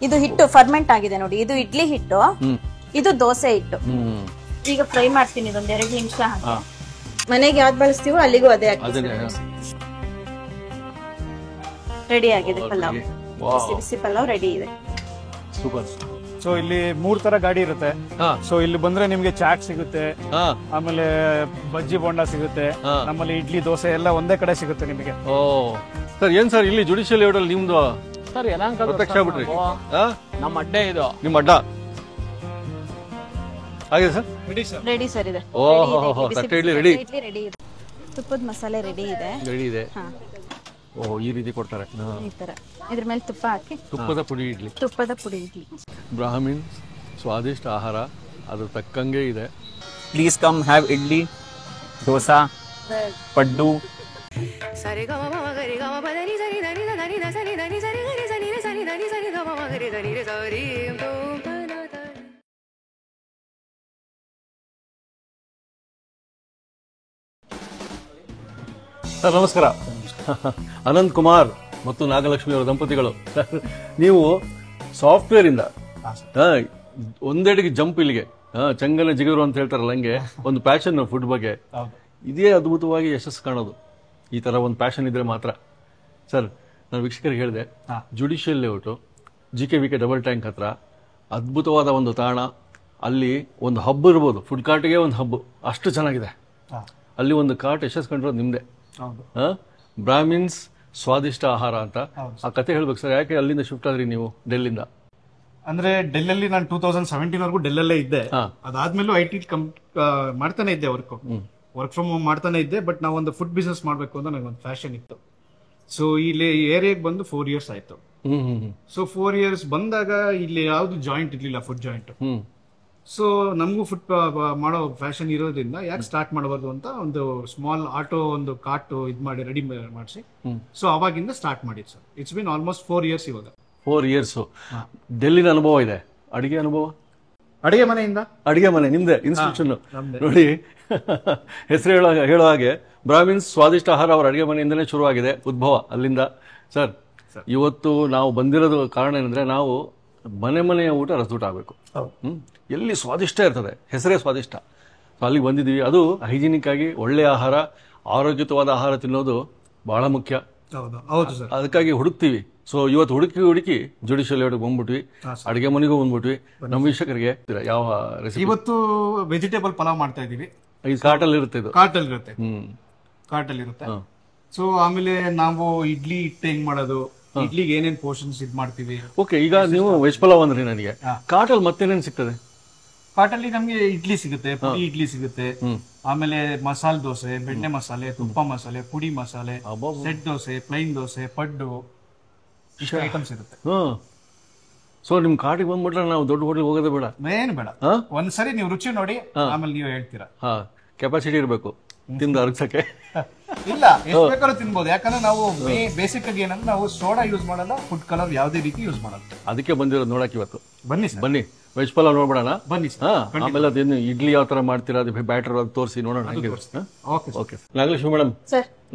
ಇದು ಹಿಟ್ಟು ಫರ್ಮೆಂಟ್ ಆಗಿದೆ ನೋಡಿ, ಇದು ಇಡ್ಲಿ ಹಿಟ್ಟು, ಇದು ದೋಸೆ ಹಿಟ್ಟು. ಈಗ ಫ್ರೈ ಮಾಡ್ತೀನಿ ಇದೊಂದ್ 2 ನಿಮಿಷ. ಮನೆಗೆ ಯಾವ್ದು ಬಳಸ್ತೀವೋ ಅಲ್ಲಿಗೂ ಅದೇ ರೆಡಿ ಆಗಿದೆ ಪಲಾವ್. ಬಿಸಿ ಪಲಾವ್ ರೆಡಿ ಇದೆ. ಸೂಪರ್. ಸೊ ಇಲ್ಲಿ 3 ತರ ಗಾಡಿ ಇರುತ್ತೆ. ಸೊ ಇಲ್ಲಿ ಬಂದ್ರೆ ನಿಮ್ಗೆ ಚಾಟ್ ಸಿಗುತ್ತೆ, ಆಮೇಲೆ ಬಜ್ಜಿ ಬೋಂಡಾ ಸಿಗುತ್ತೆ, ನಮ್ಮಲ್ಲಿ ಇಡ್ಲಿ ದೋಸೆ ಎಲ್ಲ ಒಂದೇ ಕಡೆ ಸಿಗುತ್ತೆ ನಿಮಗೆ. ಓ ಸರ್, ಏನ್ ಸರ್ ಇಲ್ಲಿ ಜುಡಿಷಿಯಲ್ ಲೇಔಟ್ ನಿಮ್ದು ಸರ್ ಯಲಹಂಕ ಪ್ರತ್ಯಕ್ಷ ಆಗ್ಬಿಟ್ರಿ? ನಮ್ಮ ಅಡ್ಡೆ ಇದು, ನಿಮ್ಮ ಅಡ್ಡ ಆಗಿದೆ ಸರ್? ರೆಡಿ ಸರ್ ಇದೆ. ಓಹೋ, ತಟ್ಟೆ ಇಡ್ಲಿ ರೆಡಿ. ರೆಡಿ ಇದೆ. ತುಪ್ಪದ ಮಸಾಲೆ ರೆಡಿ ಇದೆ. ರೆಡಿ ಇದೆ. ಓ, ಈ ರೀತಿ ಕೊಡ್ತಾರೆ ಈ ತರ. ಇದ್ರ ಮೇಲೆ ತುಪ್ಪ ಹಾಕಿ ತುಪ್ಪದ ಪುಡಿ ಇಡ್ಲಿ. ತುಪ್ಪದ ಪುಡಿ ಇಡ್ಲಿ. ಬ್ರಾಹ್ಮಿನ್ ಸ್ವಾದಿಷ್ಟ ಆಹಾರ, ಅದು ತಕ್ಕಂಗೆ ಇದೆ. Please come have idli, dosa, paddu. Sir ನಮಸ್ಕಾರ. ಅನಂತ್ ಕುಮಾರ್ ಮತ್ತು ನಾಗಲಕ್ಷ್ಮಿ ಅವರ ದಂಪತಿಗಳು. ನೀವು ಸಾಫ್ಟ್ವೇರ್ ಇಂದ ಒಂದೆಡೆಗೆ ಜಂಪ್ ಇಲ್ಲಿಗೆ, ಚಂಗನ ಜಿಗರು ಅಂತ ಹೇಳ್ತಾರಲ್ಲ, ಹಂಗೆ ಒಂದು ಪ್ಯಾಷನ್ ಫುಡ್ ಬಗ್ಗೆ. ಇದೇ ಅದ್ಭುತವಾಗಿ ಯಶಸ್ಸು ಕಾಣೋದು. ಈ ತರ ಒಂದು ಪ್ಯಾಷನ್ ಇದ್ರೆ ಮಾತ್ರ. ಸರ್, ನಾನು ವೀಕ್ಷಕರಿಗೆ ಹೇಳಿದೆ, judicial layout GKVK double tank ಹತ್ರ ಅದ್ಭುತವಾದ ಒಂದು ತಾಣ. ಅಲ್ಲಿ ಒಂದು ಹಬ್ ಇರ್ಬೋದು, ಫುಡ್ ಕಾರ್ಟ್ಗೆ ಒಂದು ಹಬ್, ಅಷ್ಟು ಚೆನ್ನಾಗಿದೆ. ಅಲ್ಲಿ ಒಂದು ಕಾರ್ಟ್ ಯಶಸ್ಸು ಕಂಡಿರೋದು ನಿಮ್ದೆ. ಬ್ರಾಹ್ಮಿನ್ಸ್ ಸ್ವಾದಿಷ್ಟ ಆಹಾರ ಅಂತ. ಆ ಕತೆ ಹೇಳ್ಬೇಕು ಸರ್, ಯಾಕೆ ಅಲ್ಲಿಂದ ಶಿಫ್ಟ್ ಆದ್ರಿ ನೀವು ಡೆಲ್ಲಿಂದ? ಅಂದ್ರೆ ಡೆಲ್ಲಲ್ಲಿ ನಾನು 2017 ವರೆಗೂ ಡೆಲ್ಲಲ್ಲೇ ಇದ್ದೆ. ಅದಾದ್ಮೇಲೂ IT ಮಾಡ್ತಾನೆ ಇದ್ದೆ, ವರ್ಕ್ ಫ್ರಮ್ ಹೋಮ್ ಮಾಡ್ತಾನೆ ಇದ್ದೆ. ಬಟ್ ನಾವು ಒಂದು ಫುಡ್ ಬಿಸ್ನೆಸ್ ಮಾಡ್ಬೇಕು ಅಂತ ನನಗೆ ಒಂದು ಫ್ಯಾಷನ್ ಇತ್ತು. ಸೊ ಇಲ್ಲಿ ಏರಿಯಾಗೆ ಬಂದು 4 ಇಯರ್ಸ್ ಆಯ್ತು. ಸೊ 4 ಇಯರ್ಸ್ ಬಂದಾಗ ಇಲ್ಲಿ ಯಾವ್ದು ಜಾಯಿಂಟ್ ಇರ್ಲಿಲ್ಲ, ಫುಡ್ ಜಾಯಿಂಟ್. ಸೊ ನಮಗೂ ಫುಡ್ ಮಾಡೋ ಫ್ಯಾಷನ್ ಇರೋದ್ರಿಂದ ಯಾಕೆ ಸ್ಟಾರ್ಟ್ ಮಾಡಬಾರ್ದು ಅಂತ ಒಂದು ಸ್ಮಾಲ್ ಆಟೋ, ಒಂದು ಕಾರ್ಟ್ ಇದ್ ಮಾಡಿ ರೆಡಿ ಮಾಡಿಸಿ, ಸೊ ಅವಾಗಿಂದ ಸ್ಟಾರ್ಟ್ ಮಾಡಿದ್ sir. It's been almost 4 years ಇವಾಗ. 4 ಇಯರ್ಸ್. ಡೆಲ್ಲಿನ ಅನುಭವ ಇದೆ, ಅಡಿಗೆ ಅನುಭವ? ಅಡಿಗೆ ಮನೆಯಿಂದ, ಅಡಿಗೆ ಮನೆ ನಿಮ್ದೆ ಇನ್ಸ್ಟಿಟ್ಯೂಷನ್ ನೋಡಿ. ಹೆಸರು ಹೇಳೋ ಹಾಗೆ ಬ್ರಾಹ್ಮಿನ್ಸ್ ಸ್ವಾದಿಷ್ಟ ಆಹಾರ ಅವರ ಅಡಿಗೆ ಮನೆಯಿಂದನೇ ಶುರುವಾಗಿದೆ, ಉದ್ಭವ ಅಲ್ಲಿಂದ. ಸರ್, ಇವತ್ತು ನಾವು ಬಂದಿರೋದು ಕಾರಣ ಏನಂದ್ರೆ, ನಾವು ಮನೆಯ ಊಟ ರಸೂಟ ಆಗಬೇಕು. ಎಲ್ಲಿ ಸ್ವಾದಿಷ್ಟ ಇರ್ತದೆ, ಹೆಸರೇ ಸ್ವಾದಿಷ್ಟ. ಅಲ್ಲಿಗೆ ಬಂದಿದ್ದೀವಿ. ಅದು ಹೈಜಿನಿಕ್ ಆಗಿ ಒಳ್ಳೆ ಆಹಾರ, ಆರೋಗ್ಯಯುತವಾದ ಆಹಾರ ತಿನ್ನೋದು ಬಹಳ ಮುಖ್ಯ. ಅದಕ್ಕಾಗಿ ಹುಡುಕ್ತಿವಿ. ಸೊ ಇವತ್ತು ಹುಡುಕಿ ಜುಡಿಷಿಯಲ್ ಲೇಔಟ್ಗೆ ಬಂದ್ಬಿಟ್ವಿ, ಅಡಿಗೆ ಮನೆಗೂ ಬಂದ್ಬಿಟ್ವಿ. ನಮ್ಮ ವೀಕ್ಷಕರಿಗೆ ಯಾವ ರೆಸಿಪಿ? ಇವತ್ತು ವೆಜಿಟೇಬಲ್ ಪಲಾವ್ ಮಾಡ್ತಾ ಇದೀವಿ. ಈ ಕಾರ್ಟಲ್ಲಿ ಇರುತ್ತೆ, ಇದು ಕಾರ್ಟಲ್ಲಿ ಇರುತ್ತೆ. ಸೊ ಆಮೇಲೆ ನಾವು ಇಡ್ಲಿ ಹಿಟ್ಟು ಹೆಂಗ್ ಮಾಡೋದು, ಇಡ್ಲಿಗೆ ಏನೇನ್ ಪೋರ್ಷನ್ಸ್ ಇದ್ ಮಾಡ್ತೀವಿ. ಓಕೆ, ಈಗ ನೀವು ವೆಜ್ ಪಲಾವ್ ಅಂದ್ರೆ ನನಗೆ ಕಾರ್ಟಲ್ ಮತ್ತೇನೇನ್ ಸಿಗ್ತದೆ? ಕಾರ್ಟಲ್ಲಿ ನಮ್ಗೆ ಇಡ್ಲಿ ಸಿಗುತ್ತೆ, ಪುಡಿ ಇಡ್ಲಿ ಸಿಗುತ್ತೆ, ಆಮೇಲೆ ಮಸಾಲೆ ದೋಸೆ, ಬೆಣ್ಣೆ ಮಸಾಲೆ, ತುಪ್ಪ ಮಸಾಲೆ, ಪುಡಿ ಮಸಾಲೆ, ಸೆಟ್ ದೋಸೆ, ಪ್ಲೈನ್ ದೋಸೆ, ಪಡ್ಡು, ಇಷ್ಟು ಐಟಮ್ಸ್ ಇರುತ್ತೆ. ಸೊ ನಿಮ್ ಕಾರ್ಟಿಗೆ ಬಂದ್ಬಿಟ್ರೆ ನಾವು ದೊಡ್ಡ ಹೋಟೆಲ್ ಹೋಗೋದೇ ಬೇಡ? ಏನು ಬೇಡ, ಒಂದ್ಸರಿ ನೀವು ರುಚಿ ನೋಡಿ, ಆಮೇಲೆ ನೀವು ಹೇಳ್ತೀರಾ. ಕೆಪಾಸಿಟಿ ಇರಬೇಕು ತಿಂದು ಅರ್ಗ್ಸಕ್ಕೆ. ಇಲ್ಲ, ಎಷ್ಟು ಬೇಕಾದ್ರೂ ತಿನ್ಬೋದು. ಯಾಕಂದ್ರೆ ನಾವು ಬೇಸಿಕ್ ಆಗಿ ಏನಂದ್ರೆ ನಾವು ಸೋಡಾ ಯೂಸ್ ಮಾಡಲ್ಲ, ಫುಡ್ ಕಲರ್ ಯಾವುದೇ ರೀತಿ ಯೂಸ್ ಮಾಡಲ್ಲ. ಅದಕ್ಕೆ ಬಂದಿರೋದು ನೋಡಕ್ ಇವತ್ತು. ಬನ್ನಿ ವೆಜ್ ಪಲಾವ್ ನೋಡ್ಬಿಡೋಣ. ಬನ್ನಿ. ಆಮೇಲೆ ಅದೇನು ಇಡ್ಲಿ ಯಾವ ತರ ಮಾಡ್ತೀರಾ, ಅದು ಬ್ಯಾಟರ್ ಅದು ತೋರಿಸಿ ನೋಡೋಣ. ಓಕೆ. ನಾಗಲಕ್ಷ್ಮಿ ಮೇಡಮ್,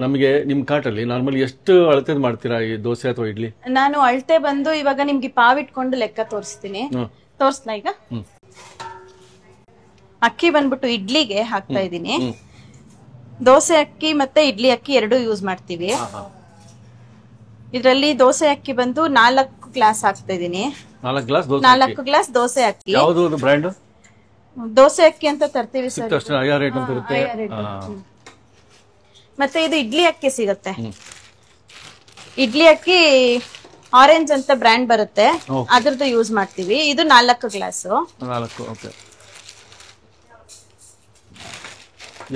ನಮಗೆ ನಿಮ್ ಕಾರ್ಟಲ್ಲಿ ನಾರ್ಮಲಿ ಎಷ್ಟು ಅಳತೆ ಮಾಡ್ತೀರಾ ಈ ದೋಸೆ ಅಥವಾ ಇಡ್ಲಿ? ನಾನು ಅಳತೆ ಬಂದು ಇವಾಗ ನಿಮ್ಗೆ ಪಾವ್ ಇಟ್ಕೊಂಡು ಲೆಕ್ಕ ತೋರಿಸ್ತೀನಿ. ತೋರಿಸ್ಲಾ? ಈಗ ಅಕ್ಕಿ ಬಂದ್ಬಿಟ್ಟು ಇಡ್ಲಿಗೆ ಹಾಕ್ತಾ ಇದೀನಿ. ದೋಸೆ ಅಕ್ಕಿ ಮತ್ತೆ ಇಡ್ಲಿ ಅಕ್ಕಿ ಎರಡು ಯೂಸ್ ಮಾಡ್ತೀವಿ. ಇದರಲ್ಲಿ ದೋಸೆ ಅಕ್ಕಿ ಬಂದು 4 ಗ್ಲಾಸ್ ಹಾಕ್ತಾ ಇದೀನಿ. 4 ಗ್ಲಾಸ್ ದೋಸೆ ಅಕ್ಕಿ. ಯಾವುದು ಬ್ರ್ಯಾಂಡ್? ದೋಸೆ ಅಕ್ಕಿ ಅಂತ ತರ್ತೀವಿ ಸರ್. ಮತ್ತೆ ಇದು ಇಡ್ಲಿ ಅಕ್ಕಿ ಸಿಗುತ್ತೆ. ಇಡ್ಲಿ ಅಕ್ಕಿ ಆರೆಂಜ್ ಅಂತ ಬ್ರ್ಯಾಂಡ್ ಬರುತ್ತೆ, ಅದ್ರದ್ದು ಯೂಸ್ ಮಾಡ್ತೀವಿ. ಇದು 4 ಗ್ಲಾಸ್.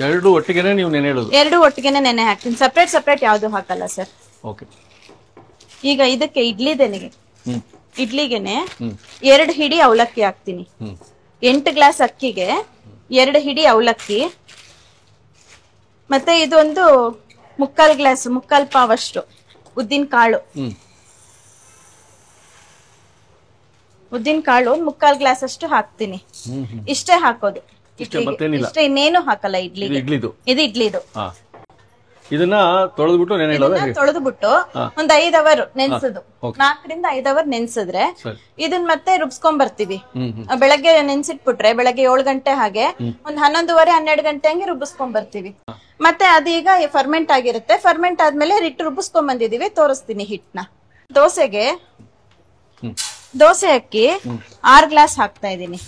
ಎರಡು ಒಟ್ಟಿಗೆನೆ ನೀವು ನೆನೆ ಇಡೋದು? ಎರಡು ಒಟ್ಟಿಗೆನೆ ನೆನೆ ಹಾಕ್ತೀನಿ, ಸಪರೇಟ್ ಯಾವ್ದು ಹಾಕಲ್ಲ ಸರ್. ಈಗ ಇದಕ್ಕೆ ಇಡ್ಲಿಗೆನೆ 2 ಹಿಡಿ ಅವಲಕ್ಕಿ ಹಾಕ್ತೀನಿ. 8 ಗ್ಲಾಸ್ ಅಕ್ಕಿಗೆ 2 ಹಿಡಿ ಅವಲಕ್ಕಿ. ಮತ್ತೆ ಇದೊಂದು 3/4 ಗ್ಲಾಸ್, 3/4 ಪಾವ್ ಅಷ್ಟು ಉದ್ದಿನ ಕಾಳು. 3/4 ಗ್ಲಾಸ್ ಅಷ್ಟು ಹಾಕ್ತೀನಿ. ಇಷ್ಟೇ ಹಾಕೋದು. ಇಷ್ಟೇ, ಇನ್ನೇನು ಹಾಕಲ್ಲ. ಇದು ಇಡ್ಲಿದು. ಇದನ್ನ ತೊಳೆದ್ಬಿಟ್ಟು ನೆನೆ ಇಡೋದು ಹೇಗೆ? ತೊಳೆದ್ಬಿಟ್ಟು ಒಂದ್ 5 ಅವರ್ ನೆನ್ಸುದು, 4 ರಿಂದ 5 ಅವರ್ ನೆನ್ಸಿದ್ರೆ ಇದನ್ನ ಮತ್ತೆ ರುಬ್ಸ್ಕೊಂಡ್ ಬರ್ತೀವಿ. ಬೆಳಗ್ಗೆ ನೆನ್ಸಿಟ್ಬಿಟ್ರೆ ಬೆಳಗ್ಗೆ 7 ಗಂಟೆ ಹಾಗೆ ಒಂದ್ 11:30 12 ಗಂಟೆ ಹಂಗೆ ರುಬ್ಬಿಸ್ಕೊಂಡ್ ಬರ್ತೀವಿ. ಮತ್ತೆ ಅದೀಗ ಫರ್ಮೆಂಟ್ ಆಗಿರುತ್ತೆ. ಫರ್ಮೆಂಟ್ ಆದ್ಮೇಲೆ ಹಿಟ್ಟು ರುಬ್ಬಿಸ್ಕೊಂಡ್ ಬಂದಿದೀವಿ, ತೋರಿಸ್ತೀನಿ ಹಿಟ್ನ. ದೋಸೆಗೆ ದೋಸೆ ಅಕ್ಕಿ 6 ಗ್ಲಾಸ್ ಹಾಕ್ತಾ ಇದೀನಿ.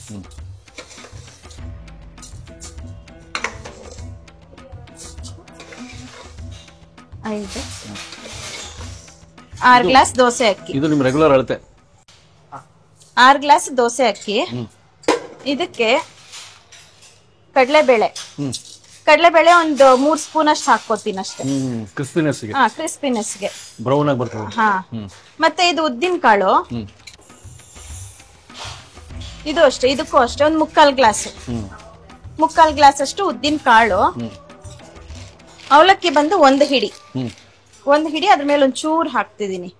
6 ಗ್ಲಾಸ್ ದೋಸೆ ಅಕ್ಕಿ. ಇದು ನಿಮ್ ರೆಗ್ಯುಲರ್ ಅಳತೆ. 6 ಗ್ಲಾಸ್ ದೋಸೆ ಅಕ್ಕಿ. ಇದಕ್ಕೆ ಕಡಲೆಬೇಳೆ ಒಂದು 3 ಸ್ಪೂನ್ ಅಷ್ಟು ಹಾಕೋತೀನಿ ಅಷ್ಟೇ, ಕ್ರಿಸ್ಪಿನೆಸ್ಗೆ. ಕ್ರಿಸ್ಪಿನೆಸ್ಗೆ, ಬ್ರೌನ್ ಆಗಿ ಬರ್ತದೆ. ಮತ್ತೆ ಇದು ಉದ್ದಿನ ಕಾಳು, ಇದು ಅಷ್ಟೇ, ಇದಕ್ಕೂ ಅಷ್ಟೇ ಒಂದು 3/4 ಗ್ಲಾಸ್ ಅಷ್ಟು ಉದ್ದಿನ ಕಾಳು. ಅವಲಕ್ಕಿ ಬಂದು ಒಂದು ಹಿಡಿ ಅದ್ರ ಮೇಲೆ ಒಂದ್ ಚೂರ್ ಹಾಕ್ತಿದೀನಿ.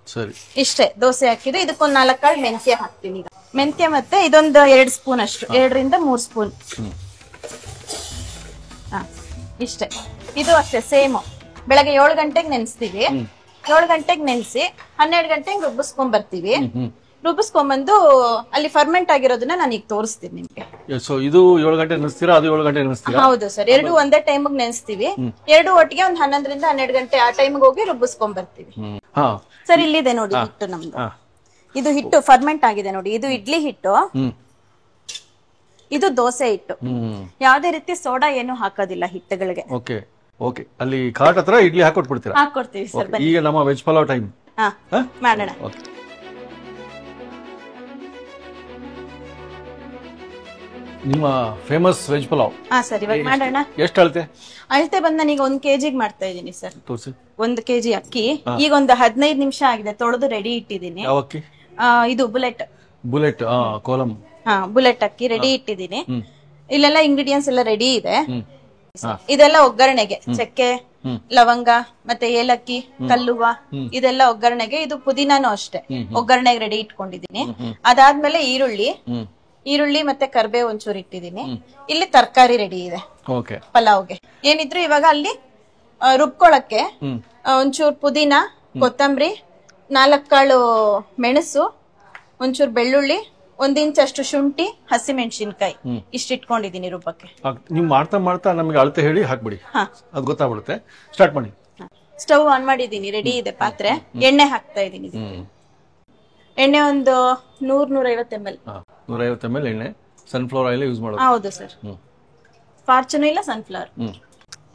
ಇಷ್ಟೇ ದೋಸೆ ಹಾಕಿದ್ದು. ಇದಕ್ಕೊಂದ್ 4 ಕಾಳು ಮೆಂತ್ಯ ಹಾಕ್ತೀನಿ. ಮೆಂತ್ಯ ಮತ್ತೆ ಇದೊಂದು 2 ಸ್ಪೂನ್ ಅಷ್ಟು, 2 ರಿಂದ 3 ಸ್ಪೂನ್. ಇಷ್ಟೇ. ಇದು ಅಷ್ಟೇ ಸೇಮ್. ಬೆಳಗ್ಗೆ 7 ಗಂಟೆಗೆ ನೆನ್ಸ್ತೀವಿ. 7 ಗಂಟೆಗೆ ನೆನ್ಸಿ 12 ಗಂಟೆಗೆ ರುಬ್ಬಿಸ್ಕೊಂಡ್ ಬರ್ತೀವಿ. ರುಬ್ಬಿಸ್ಕೊಂಡ್ಬಂದು ಅಲ್ಲಿ ಫರ್ಮೆಂಟ್ ಆಗಿರೋದನ್ನ ನಾನು ಈಗ ತೋರಿಸ್ತೀನಿ ನಿಮ್ಗೆ. ಇದು 7 ಗಂಟೆ ನೆನೆಸ್ತೀರಾ, ಅದು 7 ಗಂಟೆ ನೆನೆಸ್ತೀರಾ? ಹೌದು ಸರ್, 2 ಒಂದೇ ಟೈಮಿಗೆ ನೆನೆಸ್ತೀವಿ. 2 ಒಟ್ಟಿಗೆ ಒಂದ್ 11 ರಿಂದ 12 ಗಂಟೆ ಆ ಟೈಮಿಗೆ ಹೋಗಿ ರುಬ್ಬಿಸ್ಕೊಂಡ್ ಬರ್ತೀವಿ. ಸರ್ ಇಲ್ಲಿದೆ ನೋಡಿ ಹಿಟ್ಟು ನಮ್ದು. ಇದು ಹಿಟ್ಟು ಫರ್ಮೆಂಟ್ ಆಗಿದೆ ನೋಡಿ. ಇದು ಇಡ್ಲಿ ಹಿಟ್ಟು, ಇದು ದೋಸೆ ಹಿಟ್ಟು. ಯಾವ್ದೇ ರೀತಿ ಸೋಡಾ ಏನು ಹಾಕೋದಿಲ್ಲ ಹಿಟ್ಟುಗಳಿಗೆ. ಓಕೆ ಅಲ್ಲಿ ಕಾಟ್ ಹತ್ರ ಇಡ್ಲಿ ಹಾಕೊಟ್ಬಿಡ್ತೀರಾ? ಹಾಕೊಡ್ತೀವಿ ಸರ್. ಈಗ ನಮ್ಮ ವೆಜ್ ಪಲಾವ್ ಟೈಮ್ ಮಾಡೋಣ. ನಿಮ್ಮ ಫೇಮಸ್ ವೆಜ್ ಪಲಾವ್ ಸರ್ ಇವಾಗ ಮಾಡೋಣ. ಎಷ್ಟು ಅಳತೆ? ಅಳತೆ ಬಂದ್ ನಾನೀಗ 1 kg ಮಾಡ್ತಾ ಇದೀನಿ ಸರ್. ತೋರಿಸಿ. 1 kg ಅಕ್ಕಿ ಈಗ ಒಂದು 15 ನಿಮಿಷ ಆಗಿದೆ, ತೊಳೆದು ರೆಡಿ ಇಟ್ಟಿದ್ದೀನಿ. ಯಾವ ಅಕ್ಕಿ? ಇದು ಬುಲೆಟ್ ಕೋಲಂ. ಬುಲೆಟ್ ಅಕ್ಕಿ ರೆಡಿ ಇಟ್ಟಿದ್ದೀನಿ. ಇಲ್ಲೆಲ್ಲ ಇಂಗ್ರೀಡಿಯೆಂಟ್ಸ್ ಎಲ್ಲ ರೆಡಿ ಇದೆ. ಇದೆಲ್ಲ ಒಗ್ಗರಣೆಗೆ ಚಕ್ಕೆ, ಲವಂಗ ಮತ್ತೆ ಏಲಕ್ಕಿ, ಕಲ್ಲುವ, ಇದೆಲ್ಲ ಒಗ್ಗರಣೆಗೆ. ಇದು ಪುದೀನಾನು ಅಷ್ಟೇ ಒಗ್ಗರಣೆಗೆ ರೆಡಿ ಇಟ್ಕೊಂಡಿದೀನಿ. ಅದಾದ್ಮೇಲೆ ಈರುಳ್ಳಿ ಮತ್ತೆ ಕರ್ಬೇವು ಒಂಚೂರು ಇಟ್ಟಿದೀನಿ. ಇಲ್ಲಿ ತರಕಾರಿ ರೆಡಿ ಇದೆ ಪಲಾವ್ಗೆ. ಏನಿದ್ರು ಇವಾಗ ಅಲ್ಲಿ ರುಬ್ಕೊಳಕ್ಕೆ ಒಂಚೂರು ಪುದೀನಾ, ಕೊತ್ತಂಬರಿ, 4 ಕಾಳು ಮೆಣಸು, ಒಂಚೂರು ಬೆಳ್ಳುಳ್ಳಿ, 1 ಇಂಚ್ ಅಷ್ಟು ಶುಂಠಿ, ಹಸಿಮೆಣಸಿನ್ಕಾಯಿ ಇಷ್ಟ ಇಟ್ಕೊಂಡಿದೀನಿ ರುಬ್ಬಕ್ಕೆ. ನೀವು ಮಾಡ್ತಾ ನಮಗೆ ಅಳತೆ ಹೇಳಿ ಹಾಕ್ಬಿಡಿ, ಅದು ಗೊತ್ತಾಗ್ಬಿಡುತ್ತೆ. ಸ್ಟಾರ್ಟ್ ಮಾಡಿ. ಸ್ಟವ್ ಆನ್ ಮಾಡಿದೀನಿ, ರೆಡಿ ಇದೆ ಪಾತ್ರೆ. ಎಣ್ಣೆ ಹಾಕ್ತಾ ಇದೀನಿ. ಎಣ್ಣೆ ಒಂದು 100-150 ml. 150 ml ಎಣ್ಣೆ. ಸನ್ಫ್ಲವರ್ ಆಯಿಲ್ ಯೂಸ್ ಮಾಡೋದು? ಹೌದು ಸರ್, ಫಾರ್ಚೂನ್ ಇಲ್ಲ ಸನ್ಫ್ಲವರ್.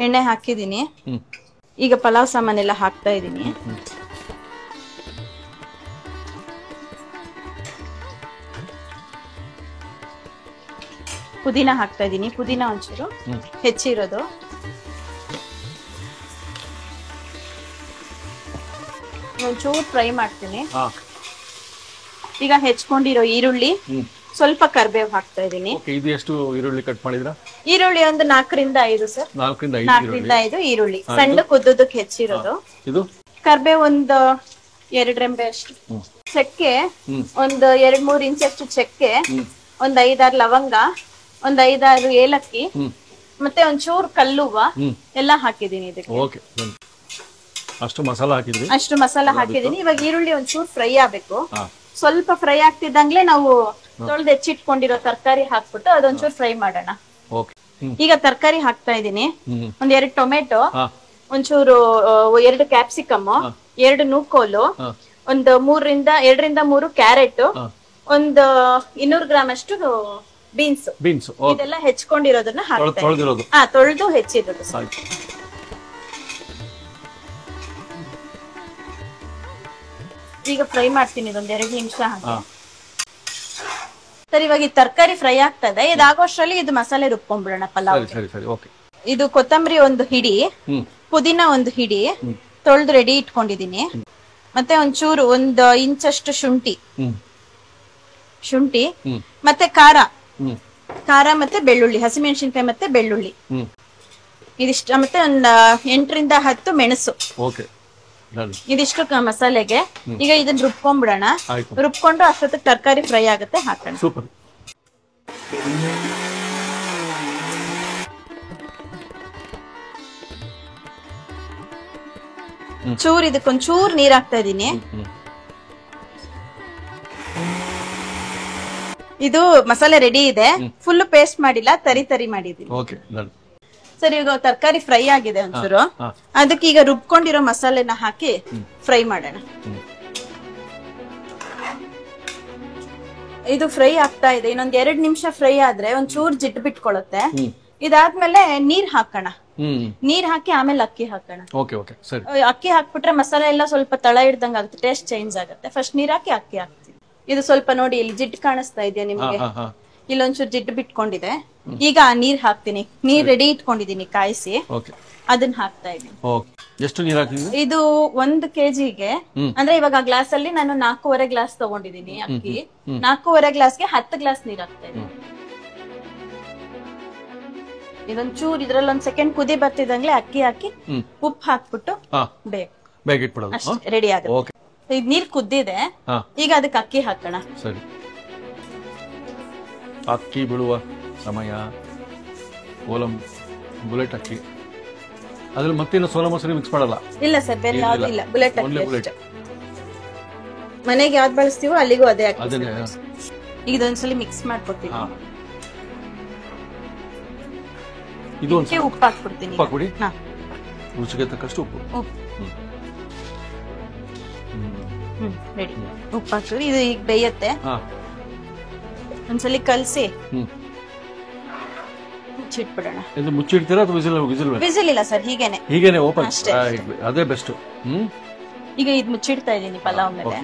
ಎಣ್ಣೆ ಹಾಕಿದೀನಿ. ಈಗ ಪಲಾವ್ ಸಾಮಾನೆಲ್ಲ ಹಾಕ್ತಾ ಇದೀನಿ. ಪುದೀನ ಹಾಕ್ತಾ ಇದೀನಿ. ಪುದೀನ ಒಂಚೂರು ಹೆಚ್ಚಿರೋದು. ಒಂಚೂರು ಫ್ರೈ ಮಾಡ್ತೀನಿ. ಈಗ ಹೆಚ್ಕೊಂಡಿರೋ ಈರುಳ್ಳಿ, ಸ್ವಲ್ಪ ಕರ್ಬೇವು ಹಾಕ್ತಾ ಇದೀನಿ. ಇದು ಎಷ್ಟು ಈರುಳ್ಳಿ ಕಟ್ ಮಾಡಿದ್ರಾ? ಈರುಳ್ಳಿ ಒಂದು 4 ರಿಂದ 5 ಸರ್. 4 ರಿಂದ 5 ಈರುಳ್ಳಿ ಸಣ್ಣ ಕುದ್ದಕ್ಕೆ ಹೆಚ್ಚಿರೋದು. ಇದು ಕರ್ಬೇವು ಒಂದು 2 ರೆಂಬೆ ಅಷ್ಟು. ಚಕ್ಕೆ ಒಂದು 2-3 ಇಂಚ್ ಅಷ್ಟು ಚಕ್ಕೆ, ಒಂದ್ 5-6 ಲವಂಗ, ಒಂದ್ 5-6 ಏಲಕ್ಕಿ, ಮತ್ತೆ ಒಂಚೂರು ಕಲ್ಲುವ ಎಲ್ಲ ಹಾಕಿದೀನಿ ಇದಕ್ಕೆ. ಅಷ್ಟು ಮಸಾಲ ಹಾಕಿದೀನಿ. ಇವಾಗ ಈರುಳ್ಳಿ ಒಂಚೂರು ಫ್ರೈ ಆಗ್ಬೇಕು. ಸ್ವಲ್ಪ ಫ್ರೈ ಆಗ್ತಿದ್ದಂಗ್ಲೆ ನಾವು ತೊಳೆದು ಹೆಚ್ಚಿಟ್ಕೊಂಡಿರೋ ತರಕಾರಿ ಹಾಕ್ಬಿಟ್ಟು ಅದೊಂಚೂರು ಫ್ರೈ ಮಾಡೋಣ. ಈಗ ತರಕಾರಿ ಹಾಕ್ತಾ ಇದೀನಿ. 2 ಟೊಮೆಟೊ, ಒಂಚೂರು 2 ಕ್ಯಾಪ್ಸಿಕಮ್, 2 ನೂಕೋಲು, ಒಂದು 2 ರಿಂದ 3 ಕ್ಯಾರೆಟ್, ಒಂದು 200 ಗ್ರಾಮ್ ಅಷ್ಟು ಬೀನ್ಸ್. ಇದೆಲ್ಲ ಹೆಚ್ಕೊಂಡಿರೋದನ್ನ ಹಾಕ್ತಾ ಇದೀನಿ. ತೊಳೆದು ಹೆಚ್ಚಿರೋದು. ಈಗ ಫ್ರೈ ಮಾಡ್ತೀನಿ ಇದೊಂದ್ 2 ನಿಮಿಷ ಹಾಗೆ. ಸರಿ, ಇವಾಗ ಈ ತರಕಾರಿ ಫ್ರೈ ಆಗ್ತದೆ. ಇದಾಗೋಷ್ಟ್ರಲ್ಲಿ ಇದು ಮಸಾಲೆ ರುಬ್ಕೊಂಡ್ಬಿಡೋಣ ಪಲಾವ್. ಇದು ಕೊತ್ತಂಬರಿ ಒಂದು ಹಿಡಿ, ಪುದೀನ ಒಂದು ಹಿಡಿ ತೊಳೆದು ರೆಡಿ ಇಟ್ಕೊಂಡಿದೀನಿ. ಮತ್ತೆ ಒಂಚೂರು 1 ಇಂಚ್ ಅಷ್ಟು ಶುಂಠಿ ಮತ್ತೆ ಖಾರ ಮತ್ತೆ ಬೆಳ್ಳುಳ್ಳಿ, ಹಸಿಮೆಣಸಿನ್ಕಾಯಿ ಮತ್ತೆ ಬೆಳ್ಳುಳ್ಳಿ ಇದಿಷ್ಟ. ಮತ್ತೆ ಒಂದು 8 ರಿಂದ 10 ಮೆಣಸು. ಇದಿಷ್ಟು ಮಸಾಲೆಗೆ. ಈಗ ಇದನ್ನ ರುಬ್ಕೊಂಡ್ಬಿಡೋಣ. ರುಬ್ಕೊಂಡು ಅಷ್ಟೊತ್ತಿಗೆ ತರಕಾರಿ ಫ್ರೈ ಆಗುತ್ತೆ, ಹಾಕೋಣ. ಚೂರ್ ಇದಕ್ಕೊಂಚೂರ್ ನೀರ್ ಹಾಕ್ತಾ ಇದೀನಿ. ಇದು ಮಸಾಲೆ ರೆಡಿ ಇದೆ, ಫುಲ್ ಪೇಸ್ಟ್ ಮಾಡಿಲ್ಲ, ತರಿ ತರಿ ಮಾಡಿದೀನಿ. ಸರ್ ಈಗ ತರಕಾರಿ ಫ್ರೈ ಆಗಿದೆ ಒಂಚೂರು, ಅದಕ್ಕೆ ಈಗ ರುಬ್ಕೊಂಡಿರೋ ಮಸಾಲೆನ ಹಾಕಿ ಫ್ರೈ ಮಾಡೋಣ. ಇದು ಫ್ರೈ ಆಗ್ತಾ ಇದೆ, ಇನ್ನೊಂದ್ 2 ನಿಮಿಷ ಫ್ರೈ ಆದ್ರೆ ಒಂಚೂರ್ ಜಿಡ್ಡು ಬಿಟ್ಕೊಳತ್ತೆ. ಇದಾದ್ಮೇಲೆ ನೀರ್ ಹಾಕೋಣ, ನೀರ್ ಹಾಕಿ ಆಮೇಲೆ ಅಕ್ಕಿ ಹಾಕೋಣ. ಅಕ್ಕಿ ಹಾಕ್ಬಿಟ್ರೆ ಮಸಾಲೆ ಎಲ್ಲ ಸ್ವಲ್ಪ ತಳ ಹಿಡ್ದಂಗ್ ಆಗುತ್ತೆ, ಟೇಸ್ಟ್ ಚೇಂಜ್ ಆಗುತ್ತೆ. ಫಸ್ಟ್ ನೀರ್ ಹಾಕಿ ಅಕ್ಕಿ ಹಾಕ್ತೀವಿ. ಇದು ಸ್ವಲ್ಪ ನೋಡಿ ಇಲ್ಲಿ ಜಿಡ್ಡು ಕಾಣಿಸ್ತಾ ಇದೆಯಾ ನಿಮ್ಗೆ, ಇಲ್ಲೊಂಚೂರು ಜಿಡ್ಡು ಬಿಟ್ಕೊಂಡಿದೆ. ಈಗ ನೀರ್ ಹಾಕ್ತೀನಿ, ನೀರ್ ರೆಡಿ ಇಟ್ಕೊಂಡಿದೀನಿ ಕಾಯಿಸಿ, ಅದನ್ನ ಹಾಕ್ತಾ ಇದೀನಿ. ಎಷ್ಟು ನೀರ್ ಹಾಕಿದ್ರಿ? ಇದು 1 kgಗೆ ಅಂದ್ರೆ ಇವಾಗ ಗ್ಲಾಸ್ ಅಲ್ಲಿ ನಾನು 4.5 ಗ್ಲಾಸ್ ತಗೊಂಡಿದೀನಿ ಅಕ್ಕಿ, 4.5 ಗ್ಲಾಸ್ಗೆ 10 ಗ್ಲಾಸ್ ನೀರ್ ಹಾಕ್ತಾ ಇದೀನಿ. ಇದೊಂಚೂರ್ ಇದ್ರಲ್ಲಿ 1 ಸೆಕೆಂಡ್ ಕುದಿ ಬರ್ತಿದಂಗ್ಲೆ ಅಕ್ಕಿ ಹಾಕಿ ಉಪ್ಪು ಹಾಕ್ಬಿಟ್ಟು ಬೇಗ ಇಟ್ಬಿಡೋದು, ಅಷ್ಟೇ ರೆಡಿ ಆಗುತ್ತೆ. ಈಗ ನೀರ್ ಕುದ್ದಿದೆ, ಈಗ ಅದಕ್ಕೆ ಅಕ್ಕಿ ಹಾಕೋಣ. ಸರಿ, ಅಕ್ಕಿ ಬೀಳುವ ಸಮಯ. ಬುಲೆಟ್ ಅಕ್ಕಿ, ಅದ್ರಲ್ಲಿ ಮತ್ತೇನು ಸೋನಾ ಮಸೂರಿ ಮಿಕ್ಸ್ ಮಾಡಲ್ಲ? ಇಲ್ಲ ಸರ್, ಬೇರೆ ಯಾವ್ದು ಇಲ್ಲ, ಬುಲೆಟ್ ಅಕ್ಕಿ. ಮನೆಗೆ ಯಾವ್ದು ಬಳಸ್ತೀವೋ ಅಲ್ಲಿಗೂ ಅದೇ ಅಕ್ಕಿ. ಈಗ ಇದೊಂದ್ಸಲಿ ಮಿಕ್ಸ್ ಮಾಡ್ಕೊಡ್ತೀನಿ. ಇದು ಉಪ್ಪು ಹಾಕ್ಬಿಡ್ತೀನಿ. ರುಚಿಗೆ ತಕ್ಕಷ್ಟು ಉಪ್ಪು. ರೆಡಿ, ಉಪ್ಪು ಹಾಕಿದ್ರೆ ಇದು ಈಗ ಬೇಯತ್ತೆ. ಒಂದ್ಸಲಿ ಕಲ್ಸಿ ಮುಚ್ಚಿಟ್ಬಿಡೋಣ. ಮುಚ್ಚಿಡ್ತೀರಾ ಅಥವಾ ವಿಸಿಲ್ ಇಲ್ಲ ಸರ್, ಹೀಗೇನೆ ಓಪನ್, ಅದೇ ಬೆಸ್ಟ್. ಈಗ ಇದು ಮುಚ್ಚಿಡ್ತಾ ಇದೀನಿ ಪಲಾವ್ ಮೇಲೆ.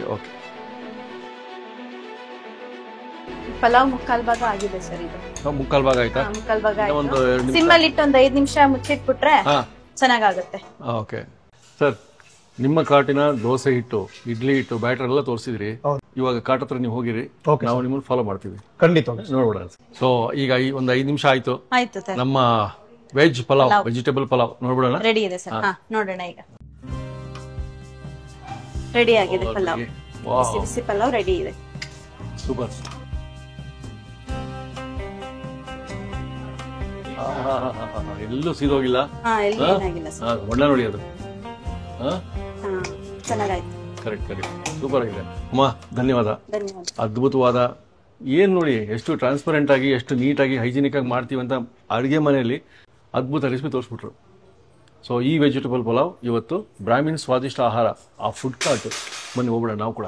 ಪಲಾವ್ ಮುಕ್ಕಾಲ್ ಭಾಗ ಆಗಿದೆ ಸರ್. ಇದು ಮುಕ್ಕಾಲ್ ಭಾಗ ಆಯ್ತಾ? ಮುಕ್ಕಾಲ್ ಭಾಗ ಆಯ್ತು. ಸಿಮ್ಮಲ್ಲಿ ಇಟ್ಟು 5 ನಿಮಿಷ ಮುಚ್ಚಿಟ್ಬಿಟ್ರೆ ಚೆನ್ನಾಗಾಗುತ್ತೆ. ಓಕೆ ಸರ್, ನಿಮ್ಮ ಕಾಟಿನ ದೋಸೆ ಹಿಟ್ಟು, ಇಡ್ಲಿ ಹಿಟ್ಟು, ಬ್ಯಾಟರ್ ಎಲ್ಲ ತೋರಿಸಿದ್ರಿ. ಇವಾಗ ಕಾಟ್ ಹತ್ರ ನೀವು ಹೋಗಿರಿ, ನಾವು ನಿಮ್ಮನ್ನು ಫಾಲೋ ಮಾಡ್ತೀವಿ. ಖಂಡಿತ ನೋಡ್ಬಿಡ. ಸೊ ಈಗ ಒಂದು 5 ನಿಮಿಷ ಆಯ್ತು. ನಮ್ಮ ವೆಜ್ ಪಲಾವ್, ವೆಜಿಟೇಬಲ್ ಪಲಾವ್ ನೋಡ್ಬಿಡೋಣ. ರೆಡಿ ಇದೆ ಸರ್, ನೋಡೋಣ. ಈಗ ರೆಡಿ ಆಗಿದೆ ಪಲಾವ್, ಬಿಸಿ ಪಲಾವ್ ರೆಡಿ ಇದೆ. ಸೂಪರ್. ಎಲ್ಲೂ ಸೀದೋಗಿಲ್ಲ, ಒಳ್ಳೆ ನೋಡಿ ಅದು. ಚೆನ್ನಾಗಾಯ್ತು. ಕರೆಕ್ಟ್, ಸೂಪರ್ ಆಗಿದೆ ಅಮ್ಮ, ಧನ್ಯವಾದ. ಅದ್ಭುತವಾದ, ಏನ್ ನೋಡಿ ಎಷ್ಟು ಟ್ರಾನ್ಸ್ಪರೆಂಟ್ ಆಗಿ, ಎಷ್ಟು ನೀಟಾಗಿ, ಹೈಜಿನಿಕ್ ಆಗಿ ಮಾಡ್ತೀವಿ ಅಂತ ಅಡುಗೆ ಮನೆಯಲ್ಲಿ ಅದ್ಭುತ ರೆಸಿಪಿ ತೋರಿಸ್ಬಿಟ್ರು. ಸೊ ಈ ವೆಜಿಟೇಬಲ್ ಪಲಾವ್ ಇವತ್ತು ಬ್ರಾಹ್ಮಿನ್ ಸ್ವಾದಿಷ್ಟ ಆಹಾರ, ಆ ಫುಡ್ ಕಾರ್ಟ್. ಬನ್ನಿ ಹೋಗ್ಬಿಡ, ನಾವು ಕೂಡ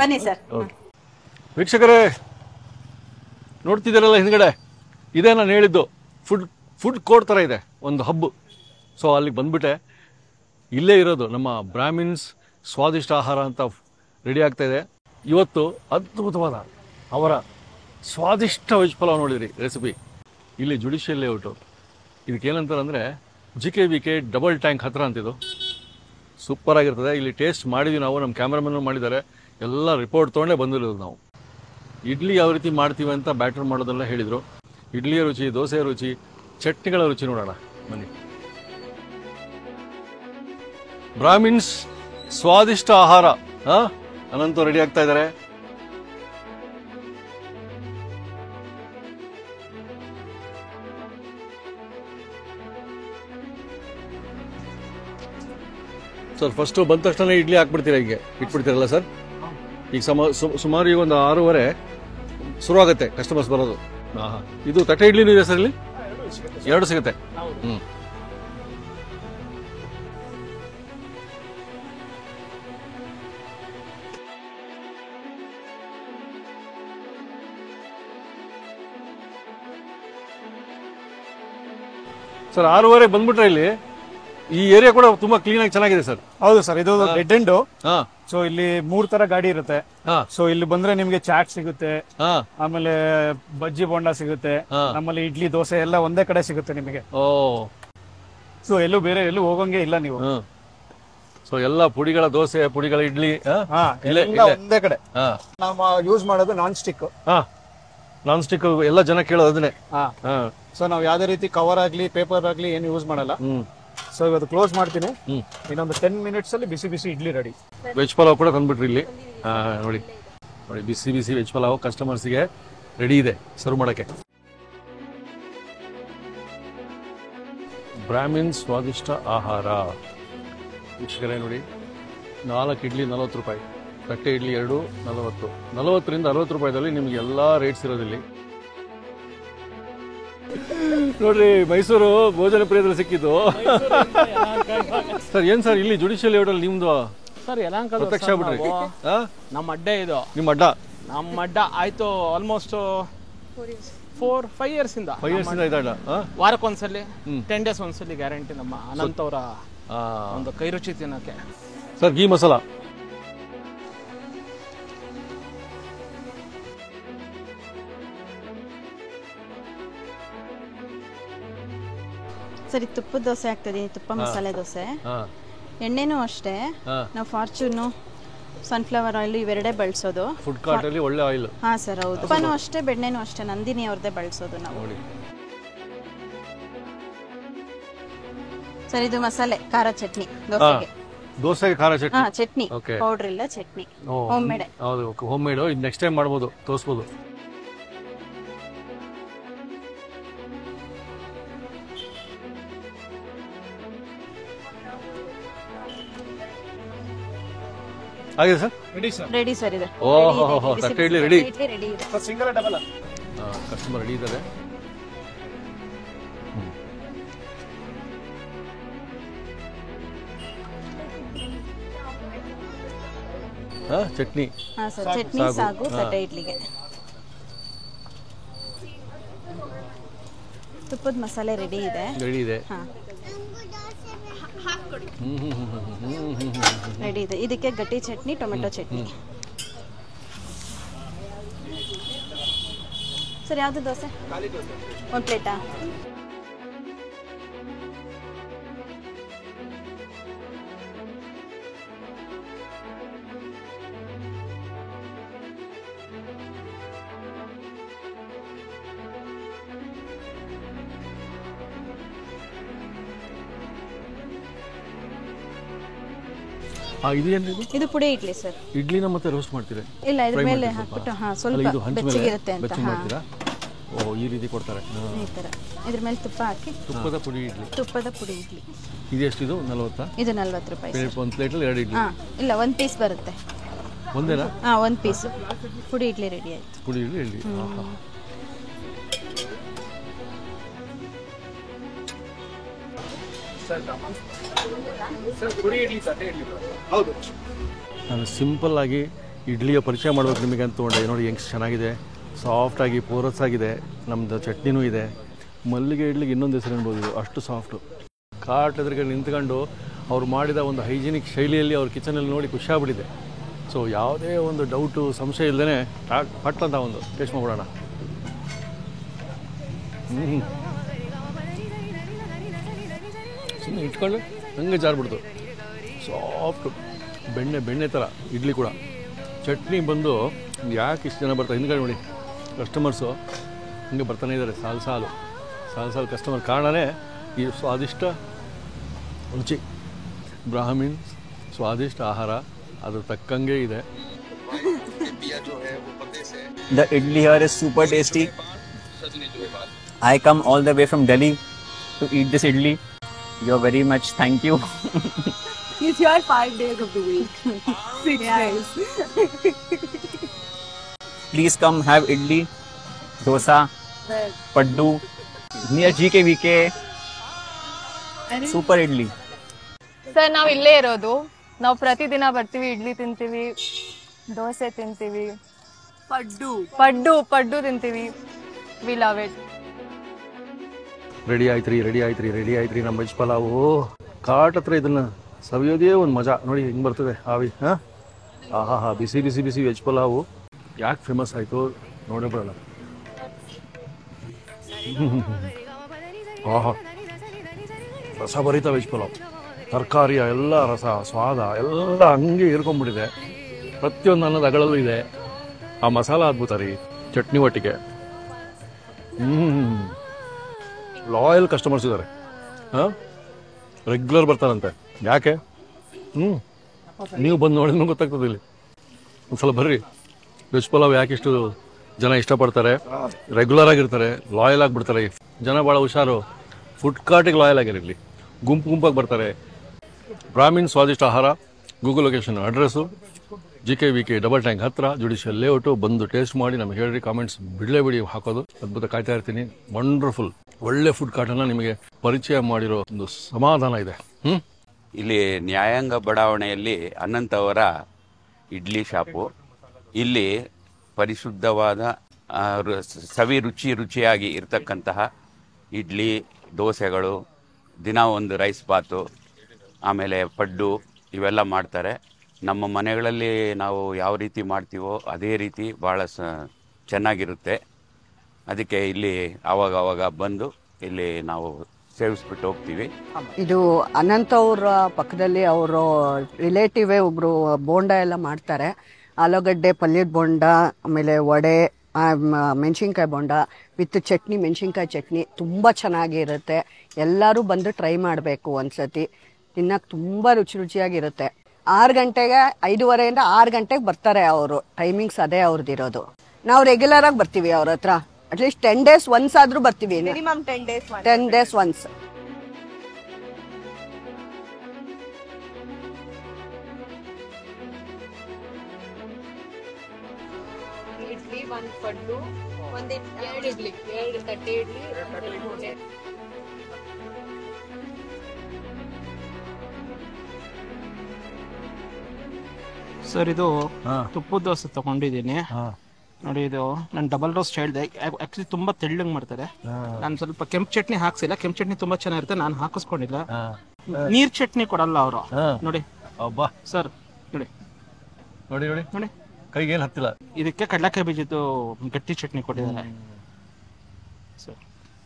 ಬನ್ನಿ ಸರ್. ವೀಕ್ಷಕರೇ ನೋಡ್ತಿದ್ದೀರಲ್ಲ ಹಿಂದ್ಗಡೆ, ಇದೇ ನಾನು ಹೇಳಿದ್ದು ಫುಡ್ ಕೋರ್ಟ್ ಥರ ಇದೆ, ಒಂದು ಹಬ್ಬು. ಸೊ ಅಲ್ಲಿಗೆ ಬಂದ್ಬಿಟ್ಟೆ, ಇಲ್ಲೇ ಇರೋದು ನಮ್ಮ ಬ್ರಾಹ್ಮಿನ್ಸ್ ಸ್ವಾದಿಷ್ಟ ಆಹಾರ ಅಂತ ರೆಡಿ ಆಗ್ತಾ ಇದೆ. ಇವತ್ತು ಅದ್ಭುತವಾದ ಅವರ ಸ್ವಾದಿಷ್ಟ ವೆಜ್ ಪಲಾವ್ ನೋಡಿದ್ರಿ ರೆಸಿಪಿ. ಇಲ್ಲಿ ಜುಡಿಷಿಯಲ್ ಲೇಔಟು, ಇದಕ್ಕೇನಂತಾರಂದರೆ JKVK ಡಬಲ್ ಟ್ಯಾಂಕ್ ಹತ್ರ ಅಂತಿದ್ದು. ಸೂಪರ್ ಆಗಿರ್ತದೆ. ಇಲ್ಲಿ ಟೇಸ್ಟ್ ಮಾಡಿದ್ವಿ ನಾವು, ನಮ್ಮ ಕ್ಯಾಮ್ರಾಮನ್ ಮಾಡಿದ್ದಾರೆ, ಎಲ್ಲ ರಿಪೋರ್ಟ್ ತೊಗೊಂಡೇ ಬಂದಿರೋದು ನಾವು. ಇಡ್ಲಿ ಯಾವ ರೀತಿ ಮಾಡ್ತೀವಿ ಅಂತ ಬ್ಯಾಟರ್ ಮಾಡೋದೆಲ್ಲ ಹೇಳಿದರು. ಇಡ್ಲಿಯ ರುಚಿ, ದೋಸೆಯ ರುಚಿ, ಚಟ್ನಿಗಳ ರುಚಿ ನೋಡೋಣ ಬನ್ನಿ. ಬ್ರಾಹ್ಮಿನ್ಸ್ ಸ್ವಾದಿಷ್ಟ ಆಹಾರ ಅನಂತ ರೆಡಿ ಆಗ್ತಾ ಇದ್ದಾರೆ. ಸರ್ ಫಸ್ಟ್ ಬಂದ ತಕ್ಷಣ ಇಡ್ಲಿ ಹಾಕ್ಬಿಡ್ತೀರಾ, ಈಗ ಇಟ್ಬಿಡ್ತೀರಲ್ಲ ಸರ್? ಈಗ ಸುಮಾರು ಈಗ ಒಂದು 6:30 ಶುರುವಾಗುತ್ತೆ ಕಸ್ಟಮರ್ಸ್ ಬರೋದು. ಇದು ತಟ್ಟೆ ಇಡ್ಲಿನೂ ಇದೆ ಸರ್ ಇಲ್ಲಿ? 2 ಸಿಗುತ್ತೆ. ಸರ್ 6:30 ಬಂದ್ಬಿಟ್ರೆ ಇಲ್ಲಿ ಈ ಏರಿಯಾ ಕೂಡ ತುಂಬಾ ಕ್ಲೀನ್ ಆಗಿ ಚೆನ್ನಾಗಿದೆ ಸರ್. ಹೌದು ಸರ್, ಇದು ಡೆಡ್ ಎಂಡ್. ಸೊ ಇಲ್ಲಿ 3 ತರ ಗಾಡಿ ಇರುತ್ತೆ. ಸೊ ಇಲ್ಲಿ ಬಂದ್ರೆ ನಿಮ್ಗೆ ಚಾಟ್ ಸಿಗುತ್ತೆ, ಆಮೇಲೆ ಬಜ್ಜಿ ಬೋಂಡಾ ಸಿಗುತ್ತೆ, ನಮ್ಮಲ್ಲಿ ಇಡ್ಲಿ ದೋಸೆ ಎಲ್ಲ ಒಂದೇ ಕಡೆ ಸಿಗುತ್ತೆ ನಿಮಗೆ. ಸೊ ಎಲ್ಲೂ ಬೇರೆ ಎಲ್ಲೂ ಹೋಗಂಗೆ ಇಲ್ಲ ನೀವು. ಸೊ ಎಲ್ಲ ಪುಡಿಗಳ ದೋಸೆ, ಪುಡಿಗಳ ಇಡ್ಲಿ ಒಂದೇ ಕಡೆ. ನಾವು ಯೂಸ್ ಮಾಡೋದು ನಾನ್ ಸ್ಟಿಕ್. ನಾನ್ ಸ್ಟಿಕ್ ಎಲ್ಲ ಜನ ಕೇಳೋದು ಅದನ್ನೇ. ಸೊ ನಾವು ಯಾವ್ದೇ ರೀತಿ ಕವರ್ ಆಗ್ಲಿ ಪೇಪರ್ ಆಗ್ಲಿ ಏನು ಯೂಸ್ ಮಾಡಲ್ಲ. ಸೊ ಇವತ್ತು ಕ್ಲೋಸ್ ಮಾಡ್ತೀನಿ. ಇನ್ನೊಂದು 10 ಮಿನಿಟ್ಸ್ ಅಲ್ಲಿ ಬಿಸಿ ಬಿಸಿ ಇಡ್ಲಿ ರೆಡಿ. ವೆಜ್ ಪಲಾವ್ ಕೂಡ ತಂದ್ಬಿಟ್ರಿ ಇಲ್ಲಿ. ನೋಡಿ ನೋಡಿ, ಬಿಸಿ ಬಿಸಿ ವೆಜ್ ಪಲಾವ್ ಕಸ್ಟಮರ್ಸ್ಗೆ ರೆಡಿ ಇದೆ ಸರ್ವ್ ಮಾಡಕ್ಕೆ. ಬ್ರಾಹ್ಮಿನ್ ಸ್ವಾದಿಷ್ಟ ಆಹಾರ ವೀಕ್ಷಕರೇ ನೋಡಿ, 4 ಇಡ್ಲಿ 40 ರೂಪಾಯಿ, ತಟ್ಟೆ ಇಡ್ಲಿ 2 40, 40ರಿಂದ 60 ರೂಪಾಯಿದಲ್ಲಿ ನಿಮ್ಗೆ ಎಲ್ಲಾ ರೇಟ್ಸ್ ಇರೋದಿಲ್ಲಿ. ನೋಡ್ರಿ, ಮೈಸೂರು ಭೋಜನ ಪ್ರಿಯದಲ್ಲಿ ಸಿಕ್ಕಿದ್ದು. ಸರ್ ಏನ್ ಸರ್ ಇಲ್ಲಿ ಜುಡಿಷಿಯಲ್ ಲೇಔಟಲ್ಲಿ ನಿಮ್ದು ಸರ್ ಯಲಹಂಕ ಪ್ರತ್ಯಕ್ಷ ಆಗ್ಬಿಟ್ರಿ? ನಮ್ಮ ಅಡ್ಡೆ ಇದು. ನಿಮ್ಮ ಅಡ್ಡ? ನಮ್ಮ ಅಡ್ಡ ಆಯ್ತು ಆಲ್ಮೋಸ್ಟ್ 4-5 ಇಯರ್ಸ್ ಇಂದ. 5 years ಇಂದ ಇದೆ ಅಡ್ಡ. ವಾರಕ್ಕೊಂದ್ಸಲಿ 10 days ಒಂದ್ಸಲಿ ಗ್ಯಾರಂಟಿ ನಮ್ಮ ಅನಂತ್ ಅವರ ಒಂದು ಕೈ ರುಚಿ ತಿನ್ನಕ್ಕೆ. ಸರ್ ಗೀ ಮಸಾಲ ಸರಿ, ತುಪ್ಪದ ದೋಸೆ ಆಗ್ತದೆ, ತುಪ್ಪ ಮಸಾಲೆ ದೋಸೆ. ಎಣ್ಣೆನೂ ಅಷ್ಟೇ, ನಾವು ಫಾರ್ಚೂನು, ಸನ್ಫ್ಲವರ್ ಆಯಿಲ್ ಇವೆರಡೇ ಬಳಸೋದು. ಫುಡ್ ಕಾರ್ಟ್ ಅಲ್ಲಿ ಒಳ್ಳೆ ಆಯಿಲ್. ಹಾ ಸರ್, ಹೌದು. ತುಪ್ಪನೂ ಅಷ್ಟೇ, ಬೆಣ್ಣೆನೂ ಅಷ್ಟೇ, ನಂದಿನಿ ಅವ್ರದ್ದೇ ಬಳಸೋದು ನಾವು. ಸರ್ ಇದು ಮಸಾಲೆ ಖಾರ ಚಟ್ನಿ ದೋಸೆಗೆ. ದೋಸೆಗೆ ಖಾರ ಚಟ್ನಿ? ಚಟ್ನಿ, ಪೌಡರ್ ಇಲ್ಲ, ಚಟ್ನಿ ಹೋಮ್ ಮೇಡ್. ಹೌದು, ಹೋಮ್ ಮೇಡ್. ಇದು ನೆಕ್ಸ್ಟ್ ಟೈಮ್ ಮಾಡ್ಬೋದು, ತೋರಿಸ್ಬೋದು. ಆಗಿದೆ ಸರ್? ರೆಡಿ ಸರ್ ಇದೆ. ಓಹೋ, ತಟ್ಟೆ ಇಡ್ಲಿ ರೆಡಿ. ರೆಡಿ ಇದೆ. Single double? ಕಸ್ಟಮರ್ ರೆಡಿ ಇದ್ದಾರೆ. ಚಟ್ನಿ? ಹಾ ಸರ್, ಚಟ್ನಿ ಸಾಗು ತಟ್ಟೆ ಇಡ್ಲಿಗೆ. ತುಪ್ಪದ ಮಸಾಲೆ ರೆಡಿ ಇದೆ. ರೆಡಿ ಇದೆ. ರೆಡಿ ಇದೆ. ಇದಕ್ಕೆ ಗಟ್ಟಿ ಚಟ್ನಿ, ಟೊಮೆಟೊ ಚಟ್ನಿ. ಸರ್ ಯಾವ್ದು ದೋಸೆ? ಒಂದು ಪ್ಲೇಟಾ? ಇದು ಪುಡಿ ಇಡ್ಲಿ ಸರ್. ಇಡ್ಲಿನ ಮತ್ತೆ ರೋಸ್ಟ್ ಮಾಡ್ತೀರಾ? ಇಲ್ಲ, ಇದ್ರ ಮೇಲೆ ಹಾಕ್ಬಿಟ್ಟು ಸ್ವಲ್ಪ ಬೆಚ್ಚಗಿರುತ್ತೆ ಅಂತ. ಓ, ಈ ರೀತಿ ಕೊಡ್ತಾರೆ. ಈ ತರ ಇದ್ರ ಮೇಲೆ ತುಪ್ಪ ಹಾಕಿ. ತುಪ್ಪದ ಪುಡಿ ಇಡ್ಲಿ. ತುಪ್ಪದ ಪುಡಿ ಇಡ್ಲಿ. ಇದು ಎಷ್ಟಿದು? 40? ಇದು 40 ರೂಪಾಯಿ. ಒಂದು ಪ್ಲೇಟಲ್ಲಿ 2 ಇಡ್ಲಿ? ಇಲ್ಲ, 1 ಪೀಸ್ ಬರುತ್ತೆ. ಒಂದೇನಾ? 1 ಪೀಸ್ ಪುಡಿ ಇಡ್ಲಿ ರೆಡಿ ಆಯ್ತು. ಪುಡಿ ಇಡ್ಲಿ ರೆಡಿ. ನಾನು ಸಿಂಪಲ್ ಆಗಿ ಇಡ್ಲಿಯ ಪರಿಚಯ ಮಾಡ್ಬೇಕು ನಿಮಗೆ ಅಂತ ತೊಗೊಂಡೆ. ನೋಡಿ ಹೆಂಗೆ ಚೆನ್ನಾಗಿದೆ, ಸಾಫ್ಟ್ ಆಗಿ ಪೋರಸ್ ಆಗಿದೆ. ನಮ್ದು ಚಟ್ನಿನೂ ಇದೆ. ಮಲ್ಲಿಗೆ ಇಡ್ಲಿಗೆ ಇನ್ನೊಂದು ಹೆಸರು ಅನ್ಬೋದು, ಇದು ಅಷ್ಟು ಸಾಫ್ಟು. ಕಾಟ್ ಎದುರಿಗೆ ನಿಂತ್ಕೊಂಡು ಅವ್ರು ಮಾಡಿದ ಒಂದು ಹೈಜಿನಿಕ್ ಶೈಲಿಯಲ್ಲಿ ಅವ್ರ ಕಿಚನಲ್ಲಿ ನೋಡಿ ಖುಷಿಯಾಗ್ಬಿಟ್ಟಿದೆ. ಸೊ ಯಾವುದೇ ಒಂದು ಡೌಟು, ಸಂಶಯ ಇಲ್ಲದೇ ಪಟ್ ಅಂತ ಒಂದು ಟೇಸ್ಟ್ ಮಾಡ್ಬಿಡೋಣ. ಸುಮ್ಮನೆ ಇಟ್ಕೊಂಡು ಹಂಗೆ ಜಾರ್ಬಿಡ್ತು. ಸಾಫ್ಟು ಬೆಣ್ಣೆ ಥರ ಇಡ್ಲಿ ಕೂಡ. ಚಟ್ನಿ ಬಂದು ಯಾಕೆ ಇಷ್ಟು ಜನ ಬರ್ತಾರೆ ಹಿಂದ್ಗಡೆ ನೋಡಿ, ಕಸ್ಟಮರ್ಸು ಹಂಗೆ ಬರ್ತಾನೆ ಇದ್ದಾರೆ ಸಾಲು ಕಸ್ಟಮರ್. ಕಾರಣನೇ ಈ ಸ್ವಾದಿಷ್ಟ ರುಚಿ. ಬ್ರಾಹ್ಮಿನ್ಸ್ ಸ್ವಾದಿಷ್ಟ ಆಹಾರ, ಅದ್ರ ತಕ್ಕಂಗೆ ಇದೆ. The idli here is super tasty. I come all the way from Delhi to eat this idli. You're very much thank you. It's your 5 days of the week. 6 days. Please come have idli, dosa, paddu near GKVK. Super idli. Sir ನಾವು ಇಲ್ಲೇ ಇರೋದು. ನಾವು ಪ್ರತಿದಿನ ಬರ್ತೀವಿ, ಇಡ್ಲಿ ತಿಂತೀವಿ, ದೋಸೆ ತಿಂತೀವಿ, ಪಡ್ಡು ತಿಂತೀವಿ. We love it. Ready ಆಯ್ತ್ರಿ ನಮ್ಮ ವೆಜ್ ಪಲಾವು. ಕಾಟ್ ಹತ್ರ ಇದನ್ನ ಸವಿಯೋದೇ ಒಂದು ಮಜಾ. ನೋಡಿ ಹೆಂಗೆ ಬರ್ತದೆ ಆವಿ. ಆಹಾ, ಬಿಸಿ ವೆಜ್ ಪಲಾವು. ಯಾಕೆ ಫೇಮಸ್ ಆಯಿತು ನೋಡೇ ಬರೋಣ. ಆಹಾ, ರಸಭರಿತ ವೆಜ್ ಪಲಾವ್. ತರಕಾರಿಯ ಎಲ್ಲ ರಸ, ಸ್ವಾದ ಎಲ್ಲ ಹಂಗೆ ಹೀರ್ಕೊಂಡ್ಬಿಟ್ಟಿದೆ. ಪ್ರತಿಯೊಂದು ಅನ್ನದ ಅಗಳಲ್ಲೂ ಇದೆ. ಆ ಮಸಾಲ ಅದ್ಭುತ ರೀ. ಚಟ್ನಿ ಒಟ್ಟಿಗೆ ಲಾಯಲ್ ಕಸ್ಟಮರ್ಸ್ ಇದ್ದಾರೆ. ರೆಗ್ಯುಲರ್ ಬರ್ತಾರಂತೆ. ಯಾಕೆ? ನೀವು ಬಂದು ನೋಡಿದ್ರೆ ಗೊತ್ತಾಗ್ತದೆ. ಇಲ್ಲಿ ಒಂದ್ಸಲ ಬರ್ರಿ. ವೆಜ್ ಪಲಾವ್ ಯಾಕೆ ಇಷ್ಟು ಜನ ಇಷ್ಟಪಡ್ತಾರೆ, ರೆಗ್ಯುಲರ್ ಆಗಿರ್ತಾರೆ, ಲಾಯಲ್ ಆಗಿಬಿಡ್ತಾರೆ. ಜನ ಭಾಳ ಹುಷಾರು. ಫುಡ್ ಕಾರ್ಟಿಗೆ ಲಾಯಲ್ ಆಗಿರಲಿ, ಗುಂಪಾಗಿ ಬರ್ತಾರೆ. ಬ್ರಾಹ್ಮಿನ್ ಸ್ವಾದಿಷ್ಟ ಆಹಾರ, Google location address GKVK double tank ಹತ್ರ, ಜುಡಿಷಿಯಲ್ ಲೇಔಟು. ಬಂದು ಟೇಸ್ಟ್ ಮಾಡಿ ನಮಗೆ ಹೇಳ್ರಿ, ಕಾಮೆಂಟ್ಸ್ ಬಿಡಿ ಹಾಕೋದು. ಅದ್ಭುತ, ಕಾಯ್ತಾ ಇರ್ತೀನಿ. ವಂಡರ್ಫುಲ್, ಒಳ್ಳೆ ಫುಡ್ ಕಾರ್ಟನ್ನ ನಿಮಗೆ ಪರಿಚಯ ಮಾಡಿರೋ ಒಂದು ಸಮಾಧಾನ ಇದೆ. ಇಲ್ಲಿ ನ್ಯಾಯಾಂಗ ಬಡಾವಣೆಯಲ್ಲಿ ಅನಂತ್ ಅವರ ಇಡ್ಲಿ ಶಾಪು. ಇಲ್ಲಿ ಪರಿಶುದ್ಧವಾದ ರುಚಿಯಾಗಿ ಇರ್ತಕ್ಕಂತಹ ಇಡ್ಲಿ, ದೋಸೆಗಳು, ದಿನ ಒಂದು ರೈಸ್ ಬಾತು, ಆಮೇಲೆ ಪಡ್ಡು ಇವೆಲ್ಲ ಮಾಡ್ತಾರೆ. ನಮ್ಮ ಮನೆಗಳಲ್ಲಿ ನಾವು ಯಾವ ರೀತಿ ಮಾಡ್ತೀವೋ ಅದೇ ರೀತಿ ಭಾಳ ಚೆನ್ನಾಗಿರುತ್ತೆ. ಅದಕ್ಕೆ ಇಲ್ಲಿ ಆವಾಗ ಬಂದು ಇಲ್ಲಿ ನಾವು ಸೇವಿಸ್ಬಿಟ್ಟು ಹೋಗ್ತೀವಿ. ಇದು ಅನಂತ್ ಅವರ ಪಕ್ಕದಲ್ಲಿ ಅವರು ರಿಲೇಟಿವೇ ಒಬ್ರು ಬೋಂಡ ಎಲ್ಲ ಮಾಡ್ತಾರೆ. ಆಲೂಗಡ್ಡೆ ಪಲ್ಯದ ಬೋಂಡ, ಆಮೇಲೆ ವಡೆ, ಮೆಣಸಿನ್ಕಾಯಿ ಬೋಂಡ ವಿತ್ ಚಟ್ನಿ, ಮೆಣಸಿನ್ಕಾಯಿ ಚಟ್ನಿ ತುಂಬ ಚೆನ್ನಾಗಿರುತ್ತೆ. ಎಲ್ಲರೂ ಬಂದು ಟ್ರೈ ಮಾಡಬೇಕು ಒಂದ್ಸತಿ. ತಿನ್ನಕ್ಕೆ ತುಂಬ ರುಚಿಯಾಗಿರುತ್ತೆ. 6 ಗಂಟೆಗೆ 5:15 6 ಗಂಟೆಗೆ ಬರ್ತಾರೆ ಅವರು. ಟೈಮಿಂಗ್ಸ್ ಅದೇ ಅವ್ರದ್ದಿರೋದು. ನಾವು ರೆಗ್ಯುಲರ್ ಆಗಿ ಬರ್ತೀವಿ ಅವ್ರ ಹತ್ರ. ಅಟ್ಲೀಸ್ಟ್ 10 days ಒನ್ಸ್ ಆದ್ರೂ ಬರ್ತೀವಿ. Minimum 10 days once. ಇಡ್ಲಿ, ಒಂದು ಪಡ್ಡು, ಎರಡು ಇಡ್ಲಿ, 2 ತಟ್ಟೆ ಇಡ್ಲಿ. ಸರ್ ಇದು ತುಪ್ಪದ ದೋಸೆ ತಗೊಂಡಿದ್ದೀನಿ ನೋಡಿ. ಇದು ನಾನು ಡಬಲ್ ರೋಸ್ಟ್ ಹೇಳಿದೆ. ಆಕ್ಚುಲಿ ತುಂಬಾ ತೆಳ್ಳಗೆ ಮಾಡ್ತಾರೆ. ನಾನು ಸ್ವಲ್ಪ ಕೆಂಪು ಚಟ್ನಿ ಹಾಕ್ಸಿಲ್ಲ. ಕೆಂಪು ಚಟ್ನಿ ತುಂಬಾ ಚೆನ್ನಾಗಿರುತ್ತೆ, ನಾನು ಹಾಕಿಸ್ಕೊಂಡಿಲ್ಲ. ನೀರ್ ಚಟ್ನಿ ಕೊಡಲ್ಲ ಅವರು ನೋಡಿ. ಸರ್ ನೋಡಿ ನೋಡಿ ನೋಡಿ ನೋಡಿ, ಕೈಗೆ ಏನು ಹತ್ತಿಲ್ಲ. ಇದಕ್ಕೆ ಕಡಲೆಕಾಯಿ ಬೀಜದ್ದು ಗಟ್ಟಿ ಚಟ್ನಿ ಕೊಟ್ಟಿದ್ದಾರೆ.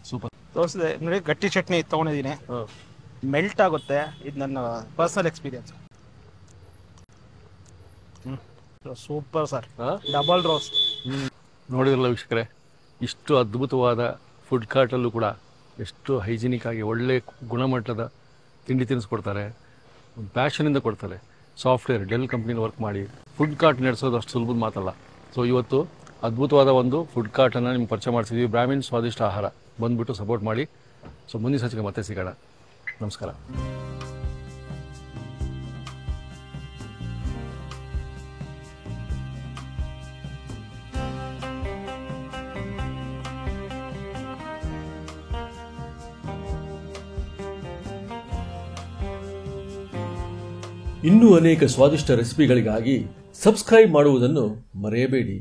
ಸೂಪರ್. ತೋರಿಸಿದೆ ನೋಡಿ, ಗಟ್ಟಿ ಚಟ್ನಿ ತಗೊಂಡಿದ್ದೀನಿ. ಮೆಲ್ಟ್ ಆಗುತ್ತೆ. ಇದು ನನ್ನ personal experience. Super sir, double roast. ನೋಡಿದ್ರಲ್ಲ ವೀಕ್ಷಕರೇ, ಇಷ್ಟು ಅದ್ಭುತವಾದ ಫುಡ್ ಕಾರ್ಟಲ್ಲೂ ಕೂಡ ಎಷ್ಟು ಹೈಜಿನಿಕ್ ಆಗಿ ಒಳ್ಳೆ ಗುಣಮಟ್ಟದ ತಿಂಡಿ ತಿನಿಸ್ಕೊಡ್ತಾರೆ. ಒಂದು ಪ್ಯಾಷನಿಂದ ಕೊಡ್ತಾರೆ. ಸಾಫ್ಟ್ವೇರ್ ಡೆಲ್ ಕಂಪ್ನಿಲಿ ವರ್ಕ್ ಮಾಡಿ ಫುಡ್ ಕಾರ್ಟ್ ನಡೆಸೋದು ಅಷ್ಟು ಸುಲಭದ ಮಾತಲ್ಲ. ಸೊ ಇವತ್ತು ಅದ್ಭುತವಾದ ಒಂದು ಫುಡ್ ಕಾರ್ಟನ್ನು ನಿಮ್ಗೆ ಪರಿಚಯ ಮಾಡಿಸಿದ್ವಿ. ಬ್ರಾಹ್ಮಿನ್ ಸ್ವಾದಿಷ್ಟ ಆಹಾರ, ಬಂದುಬಿಟ್ಟು ಸಪೋರ್ಟ್ ಮಾಡಿ. ಸೊ ಮುಂದಿನ ಸಂಚಿಕೆ ಮತ್ತೆ ಸಿಗೋಣ. ನಮಸ್ಕಾರ. ಇನ್ನೂ ಅನೇಕ ಸ್ವಾದಿಷ್ಟ ರೆಸಿಪಿಗಳಿಗಾಗಿ ಸಬ್ಸ್ಕ್ರೈಬ್ ಮಾಡುವುದನ್ನು ಮರೆಯಬೇಡಿ.